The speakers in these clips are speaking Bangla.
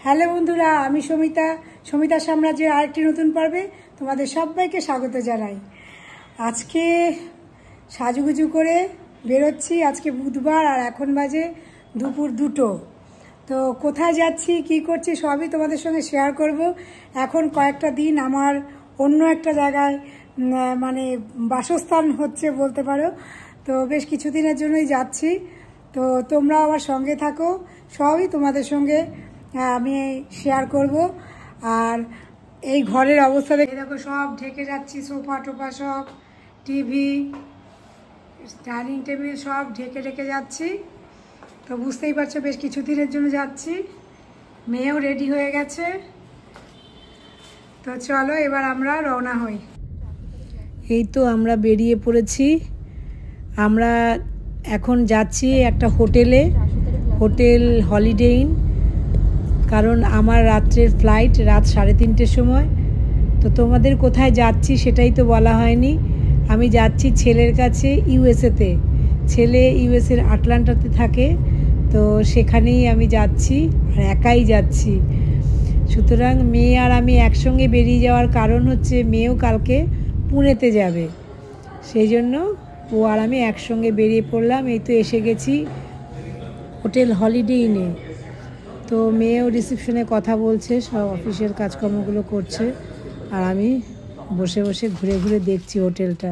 হ্যালো বন্ধুরা, আমি সমিতা সাম্রাজ্যের আরেকটি নতুন পর্বে তোমাদের সবাইকে স্বাগত জানাই। আজকে সাজুগুজু করে বেরোচ্ছি। আজকে বুধবার আর এখন বাজে দুপুর 2টো। তো কোথায় যাচ্ছি, কি করছি সবই তোমাদের সঙ্গে শেয়ার করব। এখন কয়েকটা দিন আমার অন্য একটা জায়গায় মানে বাসস্থান হচ্ছে বলতে পারো। তো বেশ কিছুদিনের জন্যই যাচ্ছি। তো তোমরা আমার সঙ্গে থাকো, সবই তোমাদের সঙ্গে আমি শেয়ার করব। আর এই ঘরের অবস্থা দেখো, সব ঢেকে যাচ্ছি, সোফা টোফা সব, টিভি, ডাইনিং টেবিল সব ঢেকে যাচ্ছি। তো বুঝতেই পারছো বেশ কিছুদিনের জন্য যাচ্ছি। মেয়েও রেডি হয়ে গেছে। তো চলো এবার আমরা রওনা হই। এই তো আমরা বেরিয়ে পড়েছি। আমরা এখন যাচ্ছি একটা হোটেলে, হোটেল হলিডে ইন। কারণ আমার রাত্রের ফ্লাইট রাত 3:30-র সময়। তো তোমাদের কোথায় যাচ্ছি সেটাই তো বলা হয়নি। আমি যাচ্ছি ছেলের কাছে ইউএসএতে। ছেলে ইউএসএর আটলান্টাতে থাকে, তো সেখানেই আমি যাচ্ছি আর একাই যাচ্ছি। সুতরাং মেয়ে আর আমি একসঙ্গে বেরিয়ে যাওয়ার কারণ হচ্ছে মেয়েও কালকে পুনেতে যাবে, সেই জন্য ও আর আমি একসঙ্গে বেরিয়ে পড়লাম। এই তো এসে গেছি হোটেল হলিডে ইনে। তো মেয়েও রিসেপশনে কথা বলছে, সব অফিসের কাজকর্মগুলো করছে, আর আমি বসে বসে ঘুরে ঘুরে দেখছি হোটেলটা।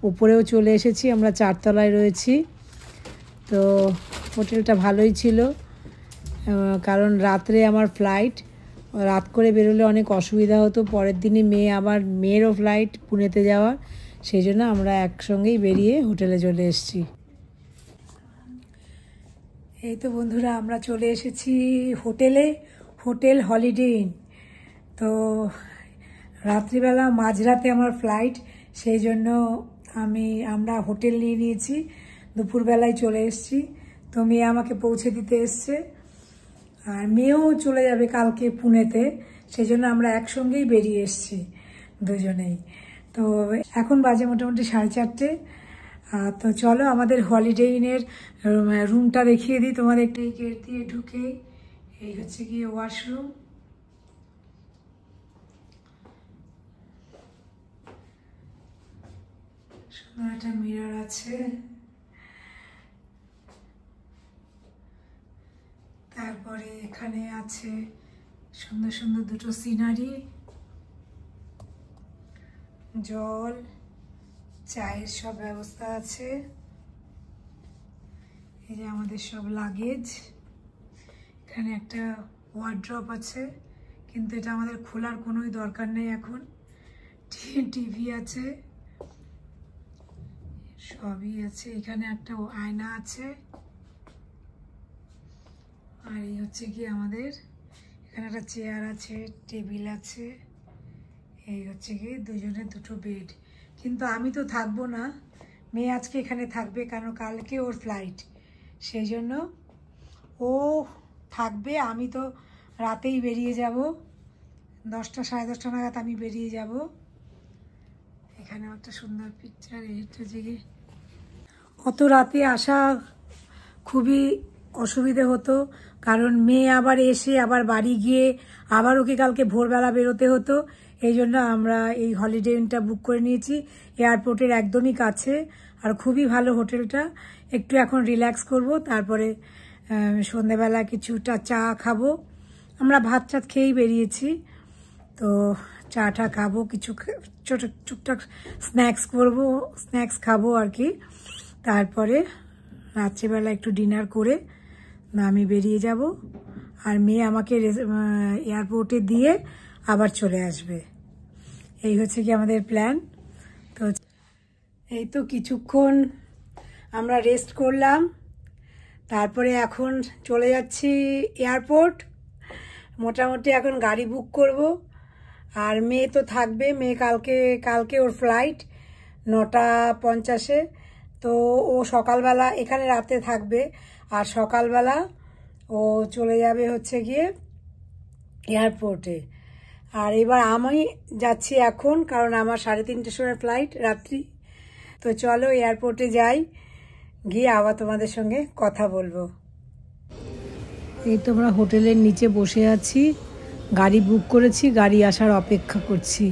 উপরেও চলে এসেছি, আমরা 4 তলায় রয়েছি। তো হোটেলটা ভালোই ছিল, কারণ রাত্রে আমার ফ্লাইট, রাত করে বেরোলে অনেক অসুবিধা হতো। পরের দিনে মেয়েরও ফ্লাইট পুনেতে যাওয়ার, সেই জন্য আমরা একসঙ্গেই বেরিয়ে হোটেলে চলে এসেছি। এই তো বন্ধুরা, আমরা চলে এসেছি হোটেলে, হোটেল হলিডে ইন। তো রাত্রিবেলা মাঝরাতে আমার ফ্লাইট, সেই জন্য আমরা হোটেল নিয়ে নিয়েছি। দুপুরবেলায় চলে এসেছি। তো মেয়ে আমাকে পৌঁছে দিতে এসছে, আর মেয়েও চলে যাবে কালকে পুনেতে, সেই জন্য আমরা একসঙ্গেই বেরিয়ে এসেছি দুজনেই। তো এখন বাজে মোটামুটি 4:30। তো চলো আমাদের হলিডে ইনের রুমটা দেখিয়ে দিই তোমাদের। একটু গেট দিয়ে ঢুকে এই হচ্ছে গিয়ে ওয়াশরুম। সুন্দর একটা মিরর আছে। তারপরে এখানে আছে সুন্দর সুন্দর দুটো সিনারি, জল, চায়ের সব ব্যবস্থা আছে। এই যে আমাদের সব লাগেজ। এখানে একটা ওয়ার্ড্রপ আছে, কিন্তু এটা আমাদের খোলার কোনোই দরকার নেই এখন। টিভি আছে, সবই আছে। এখানে একটা আয়না আছে। আর এই হচ্ছে কি আমাদের এখানে একটা চেয়ার আছে, টেবিল আছে। এই হচ্ছে কি দুজনের দুটো বেড। কিন্তু আমি তো থাকবো না, মেয়ে আজকে এখানে থাকবে, কারণ কালকে ওর ফ্লাইট, সেই জন্য ও থাকবে। আমি তো রাতেই বেরিয়ে যাব, 10টা 10:30 নাগাদ আমি বেরিয়ে যাব। এখানে একটা সুন্দর পিকচার। এই হচ্ছে কি, অত রাতে আসা খুবই অসুবিধে হতো, কারণ মেয়ে আবার এসে আবার বাড়ি গিয়ে আবার ওকে কালকে ভোরবেলা বেরোতে হতো। এই জন্য আমরা এই হলিডে ইনটা বুক করে নিয়েছি, এয়ারপোর্টের একদমই কাছে। আর খুবই ভালো হোটেলটা। একটু এখন রিল্যাক্স করব, তারপরে সন্ধেবেলা কিছুটা চা খাবো। আমরা ভাত টাত খেয়েই বেরিয়েছি, তো চাটা খাবো, কিছু ছোট টুকটাক স্ন্যাক্স খাবো আর কি। তারপরে রাত্রিবেলা একটু ডিনার করে আমি বেরিয়ে যাব, আর মেয়ে আমাকে এয়ারপোর্টে দিয়ে আবার চলে আসবে। এই হচ্ছে কি আমাদের প্ল্যান। তো এই তো কিছুক্ষণ আমরা রেস্ট করলাম, তারপরে এখন চলে যাচ্ছি এয়ারপোর্ট। মোটামুটি এখন গাড়ি বুক করব। আর মেয়ে তো থাকবে, মেয়ে কালকে ওর ফ্লাইট 9:50-এ। তো ও সকালবেলা এখানে রাতে থাকবে, আর সকালবেলা ও চলে যাবে হচ্ছে গিয়ে এয়ারপোর্টে। আর এবার আমি যাচ্ছি এখন, কারণ আমার 3:30-র সময় ফ্লাইট রাত্রি। তো চলো এয়ারপোর্টে যাই, গিয়ে আবার তোমাদের সঙ্গে কথা বলবো। এই তো আমরা হোটেলের নিচে বসে আছি, গাড়ি বুক করেছি, গাড়ি আসার অপেক্ষা করছি,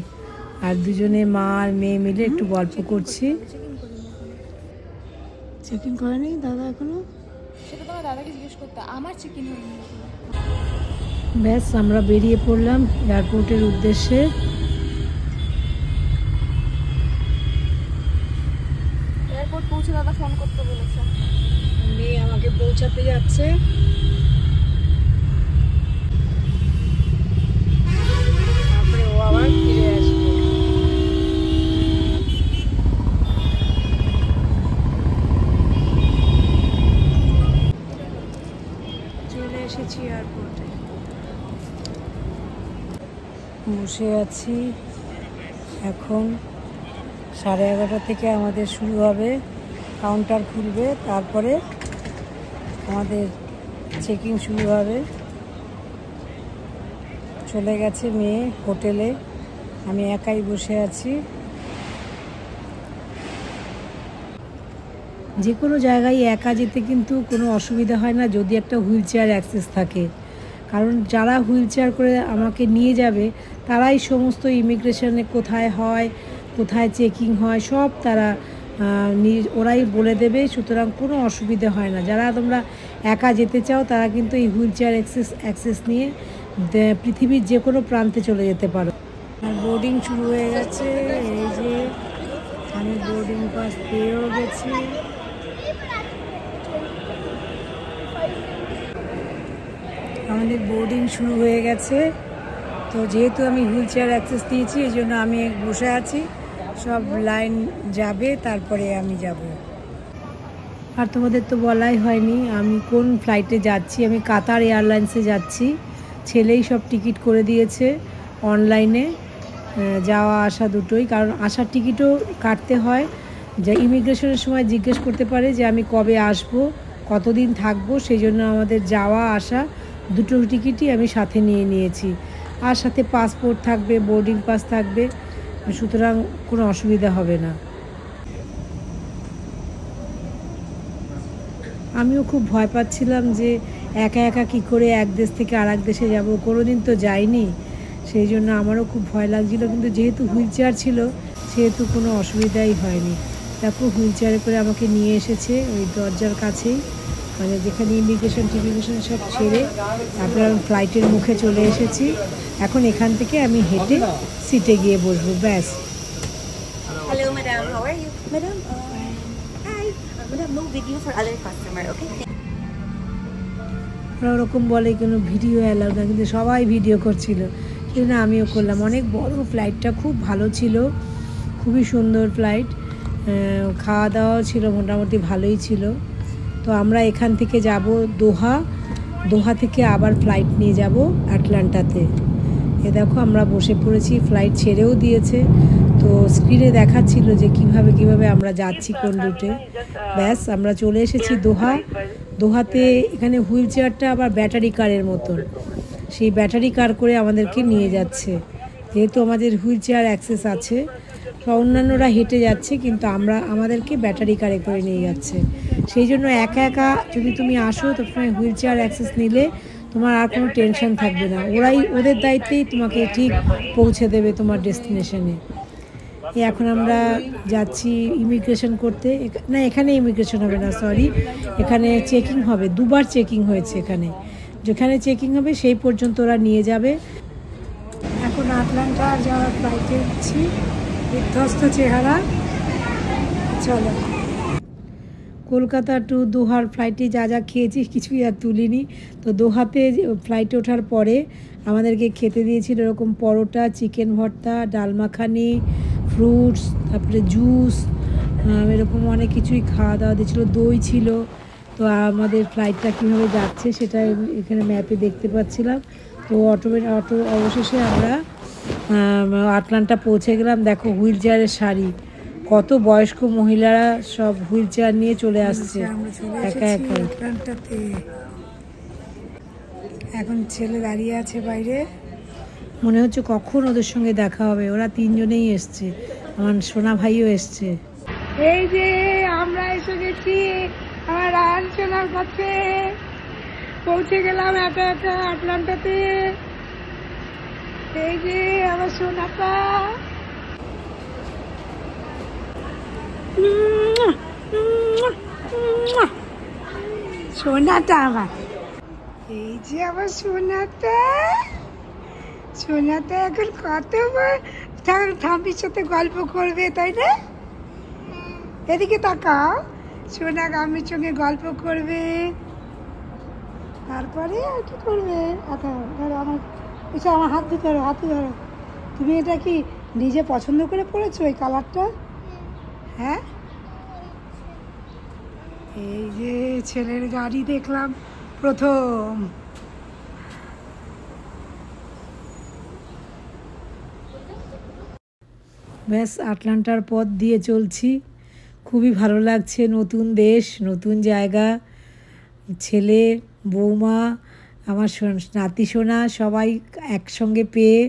আর দুজনে মা আর মেয়ে মিলে একটু গল্প করছি। চেকিং করেনি দাদা এখনো? সেটা তোমার দাদাকে জিজ্ঞেস করতে, আমার চেকিং হয়নি। ব্যাস আমরা বেরিয়ে পড়লাম এয়ারপোর্টের উদ্দেশ্যে। এয়ারপোর্ট পৌঁছে দাদা ফোন করতে বলেছে। মেয়ে আমাকে পৌঁছাতে যাচ্ছে। তারপরে ও আবার ফিরে আসবে। চলে এসেছি এয়ারপোর্টে, বসে আছি। এখন 11:30 থেকে আমাদের শুরু হবে, কাউন্টার খুলবে, তারপরে আমাদের চেকিং শুরু হবে। চলে গেছে মেয়ে হোটেলে, আমি একাই বসে আছি। যে কোনো জায়গায় একা যেতে কিন্তু কোনো অসুবিধা হয় না যদি একটা হুইল চেয়ার অ্যাক্সেস থাকে, কারণ যারা হুইল চেয়ার করে আমাকে নিয়ে যাবে তারাই সমস্ত ইমিগ্রেশনে কোথায় হয়, কোথায় চেকিং হয়, সব তারা ওরাই বলে দেবে, সুতরাং কোনো অসুবিধা হয় না। যারা তোমরা একা যেতে চাও তারা কিন্তু এই হুইল চেয়ার অ্যাক্সেস নিয়ে পৃথিবীর যে কোনো প্রান্তে চলে যেতে পারো। আর বোর্ডিং শুরু হয়ে গেছে, এই যে আমি বোর্ডিং পাস পেয়েও গেছি। আমাদের বোর্ডিং শুরু হয়ে গেছে। তো যেহেতু আমি হুইল চেয়ার অ্যাক্সেস নিয়েছি এই জন্য আমি বসে আছি, সব লাইন যাবে তারপরে আমি যাব। আর তোমাদের তো বলাই হয়নি আমি কোন ফ্লাইটে যাচ্ছি। আমি কাতার এয়ারলাইন্সে যাচ্ছি, ছেলেই সব টিকিট করে দিয়েছে অনলাইনে, যাওয়া আসা দুটোই। কারণ আসার টিকিটও কাটতে হয়, যে ইমিগ্রেশনের সময় জিজ্ঞেস করতে পারে যে আমি কবে আসব, কতদিন থাকবো, সেই জন্য আমাদের যাওয়া আসা দুটো টিকিটই আমি সাথে নিয়ে নিয়েছি। আর সাথে পাসপোর্ট থাকবে, বোর্ডিং পাস থাকবে, সুতরাং কোনো অসুবিধা হবে না। আমিও খুব ভয় পাচ্ছিলাম যে একা একা কী করে এক দেশ থেকে আর এক দেশে যাব, কোনোদিন তো যাইনি, সেই জন্য আমারও খুব ভয় লাগছিল। কিন্তু যেহেতু হুইল চেয়ার ছিল সেহেতু কোনো অসুবিধাই হয়নি। দেখো হুইল চেয়ারে করে আমাকে নিয়ে এসেছে ওই দরজার কাছেই, মানে যেখানে ইমিগ্রেশন সব ছেড়ে তারপরে আমি ফ্লাইটের মুখে চলে এসেছি। এখন এখান থেকে আমি হেঁটে সিটে গিয়ে বসবো, ব্যাস। Hello madam, how are you? Madam, hi. Madam, no video for other customer, okay? ওরা ওরকম বলে কোনো ভিডিও অ্যালাউ না, কিন্তু সবাই ভিডিও করছিল, সেই জন্য আমিও করলাম। অনেক বড় ফ্লাইটটা, খুব ভালো ছিল, খুবই সুন্দর ফ্লাইট, খাওয়া দাওয়াও ছিল মোটামুটি ভালোই ছিল। তো আমরা এখান থেকে যাব দোহা থেকে আবার ফ্লাইট নিয়ে যাব আটলান্টাতে। এ দেখো আমরা বসে পড়েছি, ফ্লাইট ছেড়েও দিয়েছে, তো স্ক্রিনে দেখাচ্ছিল যে কিভাবে আমরা যাচ্ছি কোন রুটে। ব্যাস আমরা চলে এসেছি দোহাতে। এখানে হুইল চেয়ারটা আবার ব্যাটারি কারের মতন, সেই ব্যাটারি কার করে আমাদেরকে নিয়ে যাচ্ছে। যেহেতু আমাদের হুইল চেয়ার অ্যাক্সেস আছে, অন্যান্যরা হেঁটে যাচ্ছে, কিন্তু আমাদেরকে ব্যাটারি কারে করে নিয়ে যাচ্ছে। সেই জন্য একা একা যদি তুমি আসো তো হুইল চেয়ার অ্যাক্সেস নিলে তোমার আর কোনো টেনশন থাকবে না, ওদের দায়িত্বেই তোমাকে ঠিক পৌঁছে দেবে তোমার ডেস্টিনেশনে। এখন আমরা যাচ্ছি ইমিগ্রেশন করতে। না, এখানে ইমিগ্রেশন হবে না, সরি, এখানে চেকিং হবে। দুবার চেকিং হয়েছে এখানে, যেখানে চেকিং হবে সেই পর্যন্ত ওরা নিয়ে যাবে। এখন আটলান্টা যাওয়ার ফ্লাইটে উঠছি, বিধ্বস্ত চেহারা। চলো, কলকাতা টু দোহার ফ্লাইটে যা খেয়েছি কিছুই আর তুলিনি। তো দোহাতে ফ্লাইটে ওঠার পরে আমাদেরকে খেতে দিয়েছিল এরকম পরোটা, চিকেন ভর্তা, ডাল মাখানি, ফ্রুটস, তারপরে জুস, এরকম অনেক কিছুই খাওয়া দাওয়া দিয়েছিলো, দই ছিল। তো আমাদের ফ্লাইটটা কীভাবে যাচ্ছে সেটা এখানে ম্যাপে দেখতে পাচ্ছিলাম। তো অটো অবশেষে আমরা আটলান্টা পৌঁছে গেলাম। দেখো হুইল চেয়ারের শাড়ি, কত বয়স্ক মহিলারা সব হুইল চেয়ার নিয়ে চলে আসছে একা একা। এখন ছেলে দাঁড়িয়ে আছে বাইরে, মনে হচ্ছে কখন ওদের সঙ্গে দেখা হবে। ওরা তিনজনেই এসছে, আমার সোনা ভাইও এসছে। এই যে আমরা এসে গেছি আমার রান সোনার কাছে। পৌঁছে গেলাম একা একা আটলান্টাতে। এই যে আমার সোনাটা, সোনাটা আমার, এই যে আমার সোনাটা। সোনাটা এখন কত ঠাম্মির সাথে গল্প করবে, তাই না? এদিকে তাকাও, সোনা গাম্মির সঙ্গে গল্প করবে, তারপরে আর কি করবে। আচ্ছা ধরো আমার, আচ্ছা আমার হাতে ধরো, হাতে ধরো। তুমি এটা কি নিজে পছন্দ করে পড়েছো এই কালারটা? হ্যাঁ, এই যে ছেলের গাড়ি দেখলাম প্রথম। ব্যাস আটলান্টার পথ দিয়ে চলছি, খুবই ভালো লাগছে। নতুন দেশ, নতুন জায়গা, ছেলে, বৌমা, আমার নাতি সোনা সবাই একসঙ্গে পেয়ে,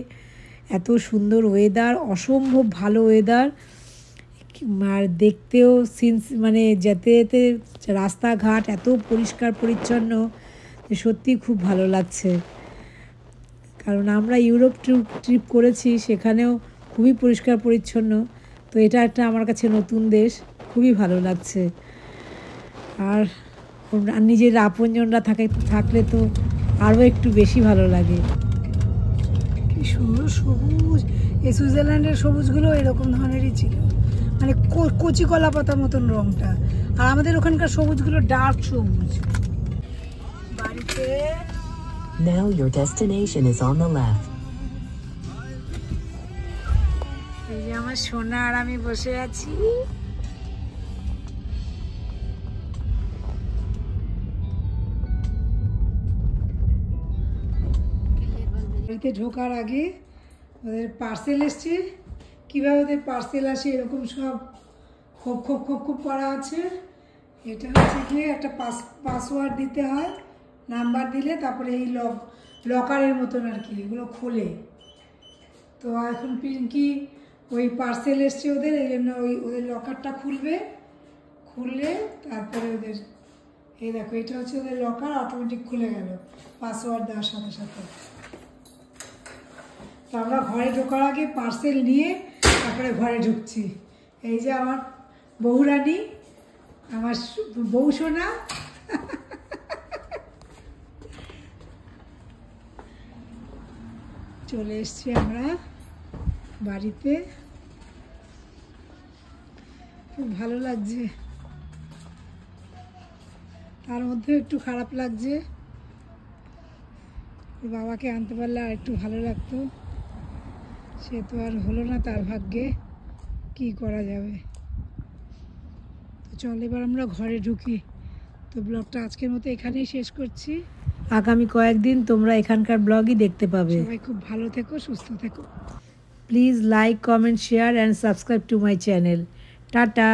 এত সুন্দর ওয়েদার, অসম্ভব ভালো ওয়েদার। আর দেখতেও সিনস মানে যেতে যেতে রাস্তাঘাট এত পরিষ্কার পরিচ্ছন্ন যে সত্যি খুব ভালো লাগছে। কারণ আমরা ইউরোপ ট্রিপ করেছি, সেখানেও খুবই পরিষ্কার পরিচ্ছন্ন। তো এটা একটা আমার কাছে নতুন দেশ, খুবই ভালো লাগছে। আর নিজের আপনজনরা থাকলে তো আরও একটু বেশি ভালো লাগে। কি সুন্দর সবুজ! এই সুইজারল্যান্ডের সবুজগুলো এরকম ধরনেরই ছিল, মানে কচি কলা পাতার মতন রংটা। আর আমাদের ওখানকার সবুজগুলো ডার্ক সবুজ। বাড়িতে Now your destination is on the left. এই যে আমার সোনা আর আমি বসে আছি। বাড়িতে ঢোকার আগে ওদের পার্সেল এসছে, কীভাবে ওদের পার্সেল আসে এরকম সব খোপ খোপ খোপ খোপ করা আছে। এটা হচ্ছে গিয়ে একটা পাসওয়ার্ড দিতে হয়, নাম্বার দিলে তারপরে এই লকারের মতন আর কি এগুলো খোলে। তো এখন পিঙ্কি ওই পার্সেল এসছে ওদের, এই জন্য ওদের লকারটা খুললে তারপরে ওদের, এই দেখো এটা হচ্ছে ওদের লকার, অটোমেটিক খুলে গেল পাসওয়ার্ড দেওয়ার সাথে সাথে। তো আমরা ঘরে ঢোকার আগে পার্সেল নিয়ে তারপরে ঘরে ঢুকছি। এই যে আমার বউরানী, আমার বউ সোনা। চলে এসছি আমরা বাড়িতে, খুব ভালো লাগছে। তার মধ্যেও একটু খারাপ লাগছে, বাবাকে আনতে পারলে আর একটু ভালো লাগতো। সে তো আর হলো না তার ভাগ্যে, কি করা যাবে। তো চল এবার আমরা ঘরে ঢুকি। তো ব্লগটা আজকের মতো এখানেই শেষ করছি। আগামী কয়েকদিন তোমরা এখানকার ব্লগই দেখতে পাবে। সবাই খুব ভালো থেকো, সুস্থ থেকো। Please like, comment, share and subscribe to my channel. Tata.